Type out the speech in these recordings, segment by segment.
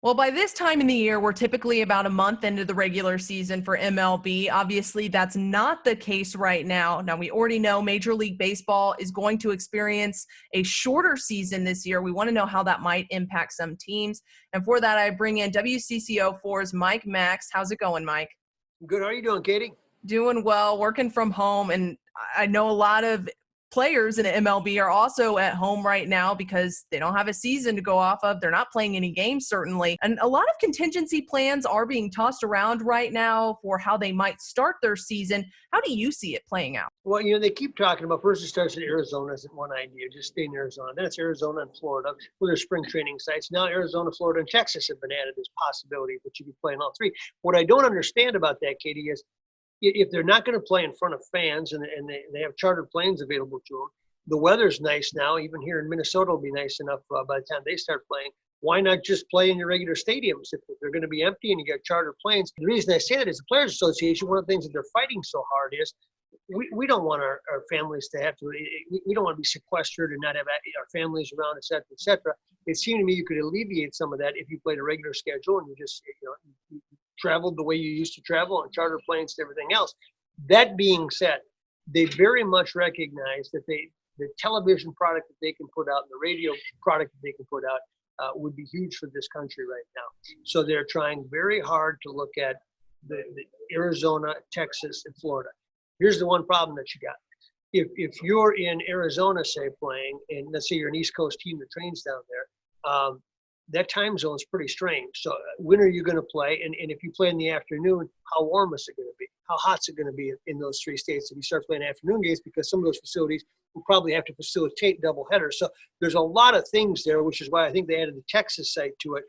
Well, by this time in the year, we're typically about a month into the regular season for MLB. Obviously, that's not the case right now. Now, we already know Major League Baseball is going to experience a shorter season this year. We want to know how that might impact some teams. And for that, I bring in WCCO 4's Mike Max. How's it going, Mike? Good. How are you doing, Katie? Doing well, working from home. And I know a lot of players in the MLB are also at home right now because they don't have a season to go off of. They're not playing any games, certainly. And a lot of contingency plans are being tossed around right now for how they might start their season. How do you see it playing out? Well, they keep talking about first it starts in Arizona isn't one idea, just stay in Arizona. Then it's Arizona and Florida with their spring training sites. Now Arizona, Florida, and Texas have been added as possibilities that you could play in all three. What I don't understand about that, Katie, is if they're not going to play in front of fans and they have chartered planes available to them, the weather's nice now. Even here in Minnesota will be nice enough by the time they start playing. Why not just play in your regular stadiums if they're going to be empty and you got chartered planes? The reason I say that is the Players Association, one of the things that they're fighting so hard is we don't want our families to have to, we don't want to be sequestered and not have our families around, et cetera, et cetera. It seemed to me you could alleviate some of that if you played a regular schedule and you just, you traveled the way you used to travel on charter planes and everything else. That being said, they very much recognize that the television product that they can put out and the radio product that they can put out would be huge for this country right now. So they're trying very hard to look at the Arizona, Texas, and Florida. Here's the one problem that you got. If you're in Arizona, say, playing, and let's say you're an East Coast team that trains down there, that time zone is pretty strange. So when are you going to play? And if you play in the afternoon, how warm is it going to be? How hot is it going to be in those three states if you start playing afternoon games? Because some of those facilities will probably have to facilitate double headers. So there's a lot of things there, which is why I think they added the Texas site to it,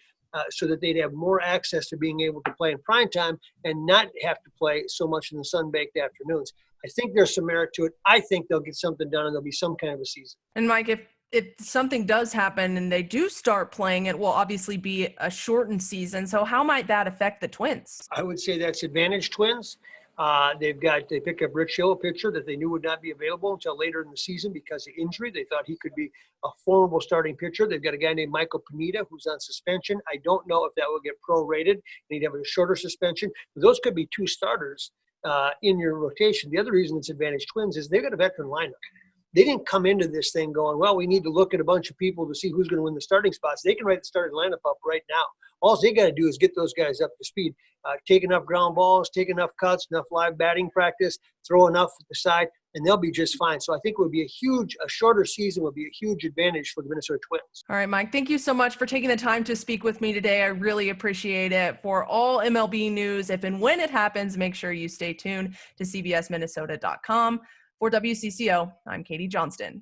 so that they'd have more access to being able to play in prime time and not have to play so much in the sun-baked afternoons. I think there's some merit to it. I think they'll get something done and there'll be some kind of a season. And Mike, if something does happen and they do start playing, it will obviously be a shortened season. So how might that affect the Twins? I would say that's advantage Twins. They picked up Rich Hill, a pitcher that they knew would not be available until later in the season because of injury. They thought he could be a formidable starting pitcher. They've got a guy named Michael Pineda who's on suspension. I don't know if that will get prorated and he'd have a shorter suspension. But those could be two starters in your rotation. The other reason it's advantage Twins is they've got a veteran lineup. They didn't come into this thing going, well, we need to look at a bunch of people to see who's going to win the starting spots. They can write the starting lineup up right now. All they got to do is get those guys up to speed, take enough ground balls, take enough cuts, enough live batting practice, throw enough at the side, and they'll be just fine. So I think it would be a shorter season would be a huge advantage for the Minnesota Twins. All right, Mike, thank you so much for taking the time to speak with me today. I really appreciate it. For all MLB news, if and when it happens, make sure you stay tuned to CBSMinnesota.com. For WCCO, I'm Katie Johnston.